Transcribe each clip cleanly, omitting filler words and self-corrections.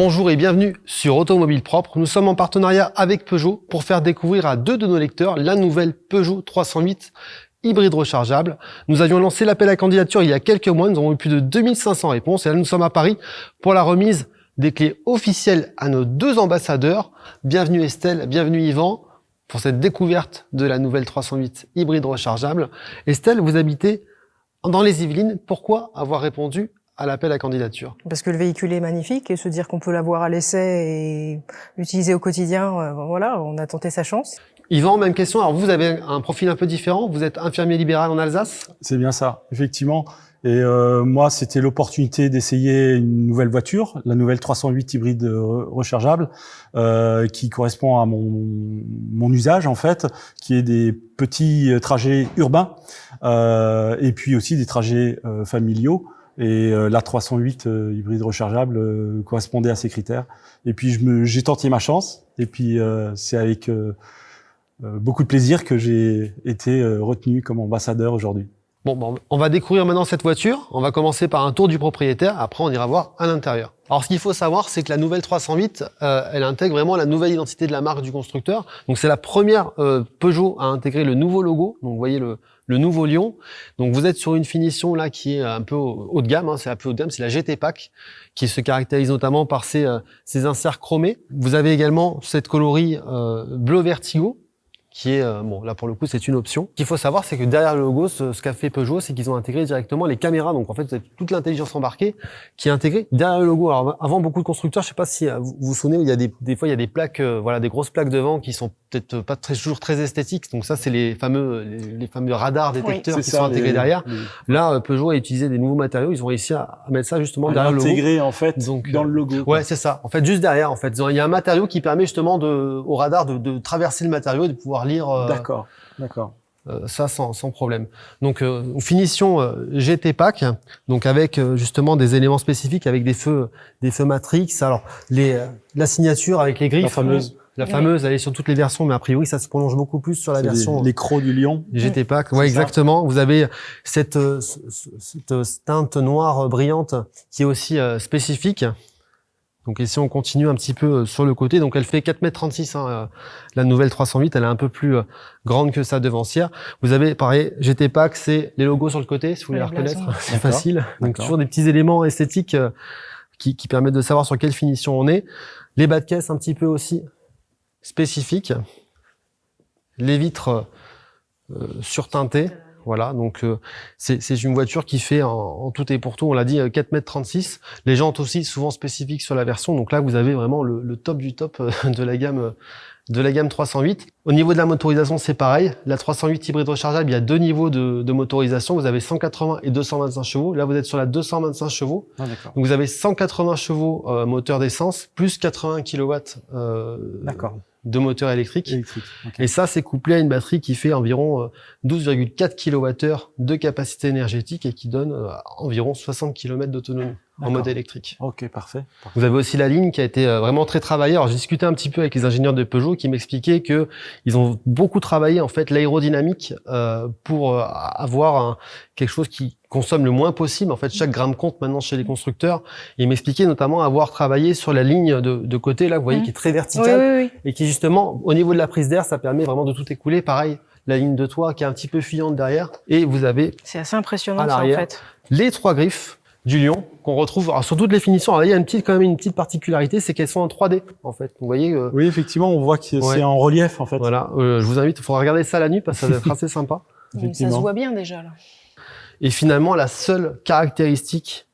Bonjour et bienvenue sur Automobile Propre. Nous sommes en partenariat avec Peugeot pour faire découvrir à deux de nos lecteurs la nouvelle Peugeot 308 hybride rechargeable. Nous avions lancé l'appel à candidature il y a quelques mois. Nous avons eu plus de 2500 réponses et là nous sommes à Paris pour la remise des clés officielles à nos deux ambassadeurs. Bienvenue Estelle, bienvenue Yvan pour cette découverte de la nouvelle 308 hybride rechargeable. Estelle, vous habitez dans les Yvelines. Pourquoi avoir répondu à l'appel à candidature? Parce que le véhicule est magnifique et se dire qu'on peut l'avoir à l'essai et l'utiliser au quotidien, voilà, on a tenté sa chance. Yvan, même question. Alors vous avez un profil un peu différent. Vous êtes infirmier libéral en Alsace. C'est bien ça, effectivement. Et moi, c'était l'opportunité d'essayer une nouvelle voiture, la nouvelle 308 hybride rechargeable, qui correspond à mon usage en fait, qui est des petits trajets urbains et puis aussi des trajets familiaux. Et la 308 hybride rechargeable correspondait à ces critères. Et puis j'ai tenté ma chance. Et puis c'est avec beaucoup de plaisir que j'ai été retenu comme ambassadeur aujourd'hui. Bon, on va découvrir maintenant cette voiture. On va commencer par un tour du propriétaire. Après, on ira voir à l'intérieur. Alors, ce qu'il faut savoir, c'est que la nouvelle 308, elle intègre vraiment la nouvelle identité de la marque du constructeur. Donc, c'est la première Peugeot à intégrer le nouveau logo. Donc, vous voyez le nouveau lion. Donc, vous êtes sur une finition là qui est un peu haut de gamme. Hein, c'est un peu haut de gamme. C'est la GT Pack qui se caractérise notamment par ses inserts chromés. Vous avez également cette coloris bleu vertigo, qui est, bon, là pour le coup c'est une option. Ce qu'il faut savoir, c'est que derrière le logo, ce qu'a fait Peugeot, c'est qu'ils ont intégré directement les caméras. Donc en fait, vous avez toute l'intelligence embarquée qui est intégrée derrière le logo. Alors avant, beaucoup de constructeurs, je sais pas si vous vous souvenez, il y a des fois il y a des plaques, voilà, des grosses plaques devant qui sont peut-être pas toujours très esthétiques. Donc ça, c'est les fameux radars détecteurs qui sont intégrés derrière. Là, Peugeot a utilisé des nouveaux matériaux. Ils ont réussi à mettre ça justement derrière le logo. Intégré en fait donc, dans le logo. Ouais, c'est ça. En fait, juste derrière, en fait, il y a un matériau qui permet justement au radar de traverser le matériau et de pouvoir lire. D'accord. Ça sans problème. Donc finition GT Pack, donc avec justement des éléments spécifiques, avec des feux Matrix. Alors la signature avec les griffes, la fameuse, elle est sur toutes les versions, mais a priori ça se prolonge beaucoup plus sur la version les crocs du lion. GT Pack. Ouais, exactement. Vous avez cette teinte noire brillante qui est aussi spécifique. Donc ici on continue un petit peu sur le côté. Donc elle fait 4,36 m, hein, la nouvelle 308, elle est un peu plus grande que sa devancière. Vous avez pareil, GT Pack, c'est les logos sur le côté, si vous voulez la reconnaître, c'est facile. Donc toujours des petits éléments esthétiques qui permettent de savoir sur quelle finition on est. Les bas de caisse un petit peu aussi spécifiques. Les vitres surteintées. Voilà, donc c'est une voiture qui fait en tout et pour tout, on l'a dit, 4,36 m. Les jantes aussi souvent spécifiques sur la version. Donc là, vous avez vraiment le top du top de la gamme 308. Au niveau de la motorisation, c'est pareil. La 308 hybride rechargeable, il y a deux niveaux de motorisation. Vous avez 180 et 225 chevaux. Là, vous êtes sur la 225 chevaux. Ah, d'accord. Donc vous avez 180 chevaux moteur d'essence plus 80 kW de moteur électrique. Okay. Et ça, c'est couplé à une batterie qui fait environ 12,4 kWh de capacité énergétique et qui donne environ 60 km d'autonomie en mode électrique. Ok, parfait. Vous avez aussi la ligne qui a été vraiment très travaillée. Alors, j'ai discuté un petit peu avec les ingénieurs de Peugeot qui m'expliquaient que ils ont beaucoup travaillé en fait l'aérodynamique pour avoir quelque chose qui consomme le moins possible. En fait, chaque gramme compte maintenant chez les constructeurs. Et ils m'expliquaient notamment avoir travaillé sur la ligne de côté là, vous voyez, qui est très verticale et qui justement, au niveau de la prise d'air, ça permet vraiment de tout écouler. Pareil, la ligne de toit qui est un petit peu fuyante derrière. Et vous avez c'est assez impressionnant à l'arrière, ça en fait. Les trois griffes du lion qu'on retrouve sur toutes les finitions. Alors, il y a quand même une petite particularité, c'est qu'elles sont en 3D en fait. Vous voyez oui, effectivement, on voit que c'est en relief en fait. Voilà, je vous invite, il faudra regarder ça la nuit parce que ça va être assez sympa. Ça se voit bien déjà là. Et finalement, la seule caractéristique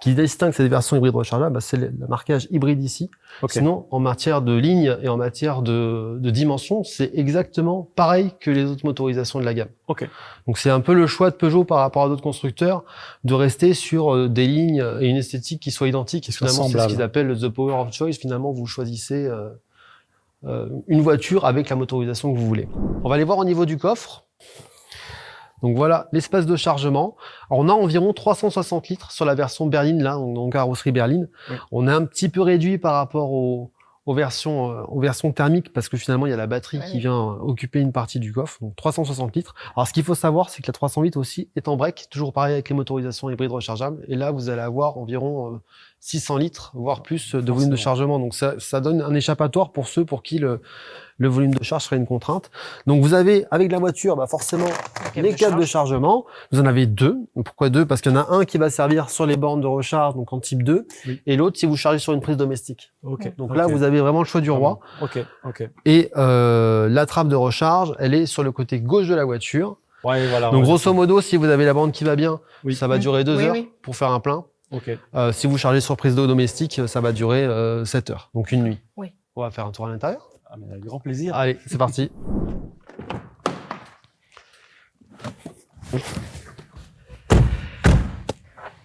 qui distingue cette version hybride rechargeable, c'est le marquage hybride ici. Okay. Sinon, en matière de ligne et en matière de dimension, c'est exactement pareil que les autres motorisations de la gamme. Okay. Donc c'est un peu le choix de Peugeot par rapport à d'autres constructeurs de rester sur des lignes et une esthétique qui soit identique. Et finalement, c'est ce qu'ils appellent the power of choice. Finalement, vous choisissez une voiture avec la motorisation que vous voulez. On va aller voir au niveau du coffre. Donc voilà l'espace de chargement. Alors on a environ 360 litres sur la version berline là, donc carrosserie berline. Oui. On est un petit peu réduit par rapport au aux versions thermiques parce que finalement il y a la batterie qui vient occuper une partie du coffre, donc 360 litres. Alors ce qu'il faut savoir, c'est que la 308 aussi est en break, toujours pareil avec les motorisations hybrides rechargeables. Et là, vous allez avoir environ 600 litres, voire plus de volume de chargement. Donc ça donne un échappatoire pour ceux pour qui le volume de charge serait une contrainte. Donc vous avez avec la voiture, forcément les câbles de chargement. Vous en avez deux. Pourquoi deux? Parce qu'il y en a un qui va servir sur les bornes de recharge, donc en type 2, et l'autre si vous chargez sur une prise domestique. Donc là, vous avez vraiment le choix du roi. Et la trappe de recharge, elle est sur le côté gauche de la voiture. Donc grosso modo, si vous avez la bande qui va bien, ça va durer 2 heures pour faire un plein. Si vous chargez sur prise d'eau domestique, ça va durer 7 heures, donc une nuit. On va faire un tour à l'intérieur. Mais avec grand plaisir. Allez, c'est parti.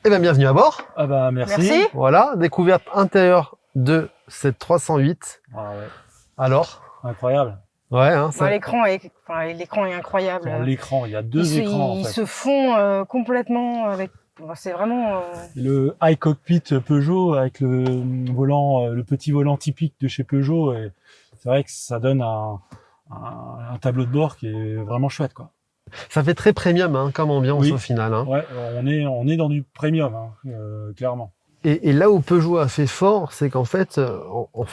Eh bien, bienvenue à bord. Merci. Voilà, découverte intérieure de cette 308. Alors? Incroyable. Ouais, l'écran est incroyable. Sur l'écran, il y a deux écrans. Ils se font complètement avec. C'est vraiment. Le iCockpit Peugeot avec le volant, le petit volant typique de chez Peugeot. Et c'est vrai que ça donne un tableau de bord qui est vraiment chouette, quoi. Ça fait très premium comme ambiance au final. Ouais, on est dans du premium, clairement. Et là où Peugeot a fait fort, c'est qu'en fait,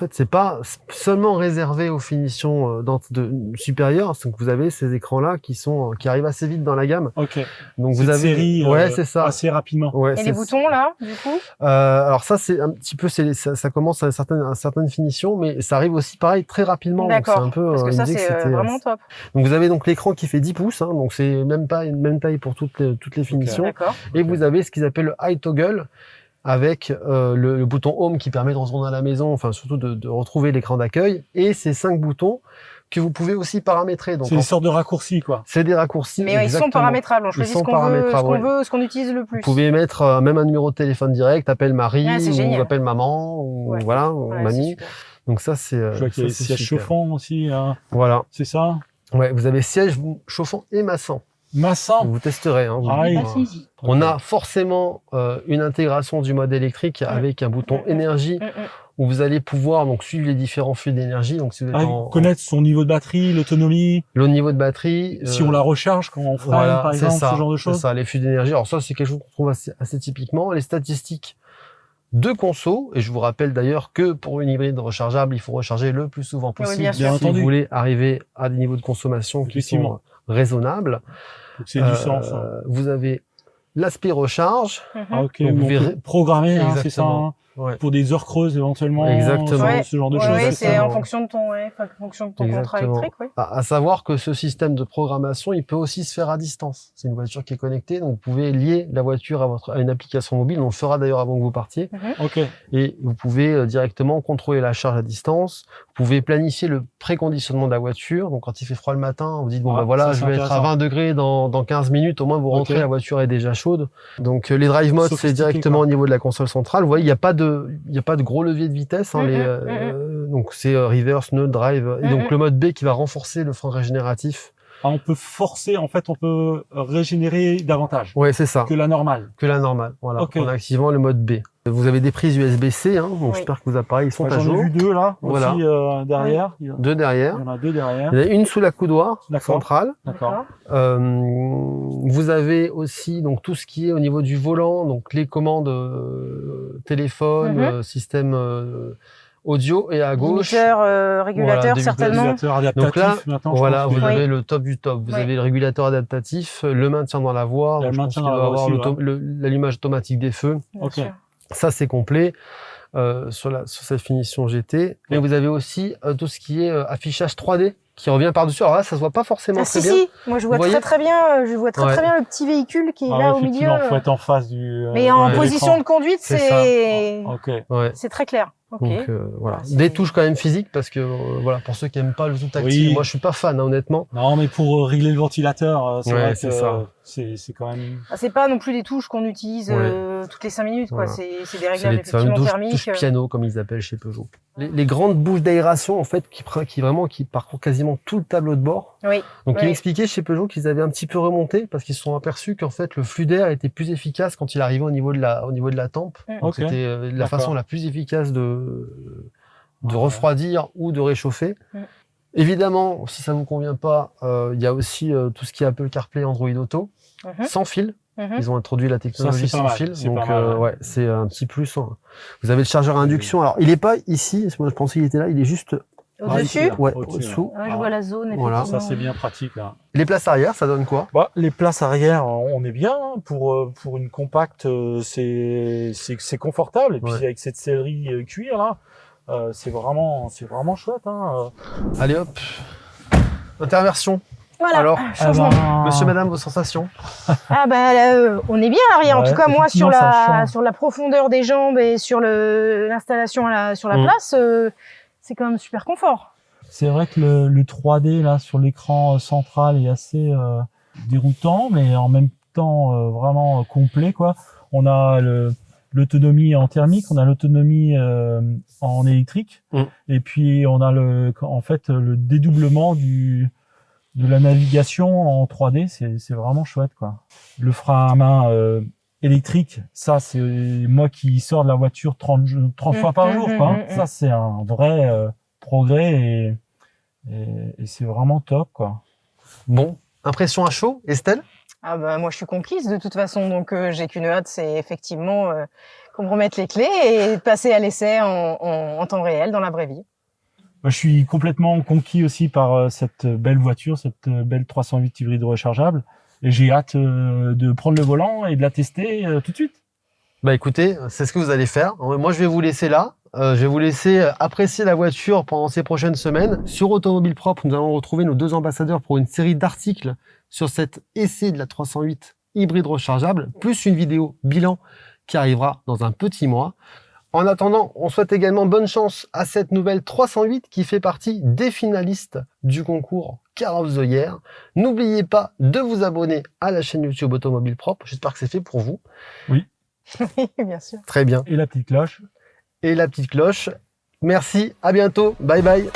c'est pas seulement réservé aux finitions supérieures. Donc vous avez ces écrans-là qui arrivent assez vite dans la gamme. Donc vous avez série, c'est ça, assez rapidement. Et les boutons là, du coup. Alors ça c'est un petit peu, ça commence à certaines finitions, mais ça arrive aussi pareil très rapidement. D'accord. Donc c'est un peu, parce que ça c'est vraiment top. Donc vous avez donc l'écran qui fait 10 pouces, donc c'est même taille pour toutes les finitions. Et vous avez ce qu'ils appellent le high toggle, avec le bouton Home qui permet de retourner à la maison, enfin surtout de retrouver l'écran d'accueil, et ces 5 boutons que vous pouvez aussi paramétrer. C'est une sorte de raccourci, quoi. C'est des raccourcis. Mais ils sont paramétrables, on choisit ce qu'on utilise le plus. Vous pouvez mettre même un numéro de téléphone direct, appelle Marie, ou appelle maman, ou ou mamie. Donc ça c'est. Je vois qu'il y a des sièges chauffants aussi. Voilà. C'est ça. Ouais, vous avez siège chauffant et massant. Massant. Vous testerez. On a forcément une intégration du mode électrique avec un bouton énergie où vous allez pouvoir donc suivre les différents flux d'énergie. Donc si vous êtes connaître son niveau de batterie, l'autonomie, le niveau de batterie, si on la recharge quand on freine par exemple, ce genre de choses. C'est ça, les flux d'énergie. Alors ça c'est quelque chose qu'on trouve assez typiquement. Les statistiques de conso, et je vous rappelle d'ailleurs que pour une hybride rechargeable, il faut recharger le plus souvent possible si vous voulez arriver à des niveaux de consommation qui sont raisonnables. C'est du sens. Vous avez l'aspect recharge. Donc vous pouvez programmer, c'est ça. Pour des heures creuses éventuellement. Exactement. Ce genre de choses. Oui, c'est en fonction de ton contrat électrique. À savoir que ce système de programmation, il peut aussi se faire à distance. C'est une voiture qui est connectée, donc vous pouvez lier la voiture à une application mobile. On le fera d'ailleurs avant que vous partiez. Et vous pouvez directement contrôler la charge à distance. Vous pouvez planifier le préconditionnement de la voiture. Donc quand il fait froid le matin, vous dites je vais être à 20 degrés dans 15 minutes. Au moins vous rentrez, la voiture est déjà chaude. Donc les drive modes, c'est directement au niveau de la console centrale. Vous voyez, il n'y a pas de gros levier de vitesse. Donc c'est reverse, neutre, drive. Et donc le mode B qui va renforcer le frein régénératif. On peut forcer, en fait, on peut régénérer davantage. Ouais, c'est ça. Que la normale. Voilà. En activant le mode B. Vous avez des prises USB-C, donc j'espère que vos appareils sont à jour. J'en ai vu 2 là, aussi derrière. 2 derrière. Il y en a 2 derrière. Il y en a une sous la coudoir centrale. D'accord. Vous avez aussi donc tout ce qui est au niveau du volant, donc les commandes téléphone, système audio, et à gauche régulateur certainement. Régulateur adaptatif. Donc là, maintenant, vous avez le top du top. Vous avez le régulateur adaptatif, le maintien dans la voie. Le maintien dans la voie avoir l'allumage automatique des feux. Ça c'est complet sur cette finition GT. Et vous avez aussi tout ce qui est affichage 3D qui revient par-dessus. Alors là, ça se voit pas forcément très bien. Moi je vois très bien. Je vois très bien le petit véhicule qui est là au milieu. Il faut être en face du. Mais en position de conduite, c'est très clair. Donc des touches quand même physiques parce que pour ceux qui aiment pas le tout tactile, moi je suis pas fan honnêtement. Non, mais pour régler le ventilateur, c'est vrai que c'est quand même. C'est pas non plus des touches qu'on utilise toutes les 5 minutes quoi. C'est des réglages effectivement thermiques. Touches piano comme ils appellent chez Peugeot. Les grandes bouches d'aération en fait qui parcourent quasiment tout le tableau de bord. Donc ils m'expliquaient chez Peugeot qu'ils avaient un petit peu remonté parce qu'ils se sont aperçus qu'en fait le flux d'air était plus efficace quand il arrivait au niveau de la tempe. Donc c'était la façon la plus efficace de refroidir ou de réchauffer. Évidemment, si ça vous convient pas, il y a aussi tout ce qui est Apple CarPlay, Android Auto, sans fil. Ils ont introduit la technologie sans fil, donc ouais, c'est un petit plus. Vous avez le chargeur à induction. Alors, il est pas ici. Moi, je pensais qu'il était là. Il est juste Au-dessus. ouais, au-dessous. Je vois la zone. Voilà. Ça, c'est bien pratique. Là. Les places arrière, ça donne quoi? Bah, les places arrière, on est bien pour une compacte. C'est confortable. Et puis avec cette sellerie cuir là, c'est vraiment chouette. Hein. Allez hop. Interversion. Voilà. Alors, changement. monsieur, madame, vos sensations? Ah bah on est bien à l'arrière. En tout cas, moi sur effectivement, la profondeur des jambes et sur l'installation sur la place, c'est quand même super confort. C'est vrai que le 3D là sur l'écran central est assez déroutant, mais en même temps vraiment complet quoi. On a l'autonomie en thermique, on a l'autonomie en électrique, et puis on a en fait le dédoublement de la navigation en 3D, c'est vraiment chouette quoi. Le frein à main électrique, ça c'est moi qui sors de la voiture 30 fois par jour quoi. Ça c'est un vrai progrès et c'est vraiment top quoi. Bon, impression à chaud, Estelle? Ah bah moi je suis conquise de toute façon, donc j'ai qu'une hâte, c'est effectivement qu'on me remette les clés et de passer à l'essai en temps réel dans la vraie vie. Moi, je suis complètement conquis aussi par cette belle voiture, cette belle 308 hybride rechargeable. Et j'ai hâte de prendre le volant et de la tester tout de suite. Bah écoutez, c'est ce que vous allez faire. Moi, je vais vous laisser là. Je vais vous laisser apprécier la voiture pendant ces prochaines semaines. Sur Automobile Propre, nous allons retrouver nos 2 ambassadeurs pour une série d'articles sur cet essai de la 308 hybride rechargeable, plus une vidéo bilan qui arrivera dans un petit mois. En attendant, on souhaite également bonne chance à cette nouvelle 308 qui fait partie des finalistes du concours Car of the Year. N'oubliez pas de vous abonner à la chaîne YouTube Automobile Propre. J'espère que c'est fait pour vous. Oui. Oui, bien sûr. Très bien. Et la petite cloche. Et la petite cloche. Merci, à bientôt. Bye bye.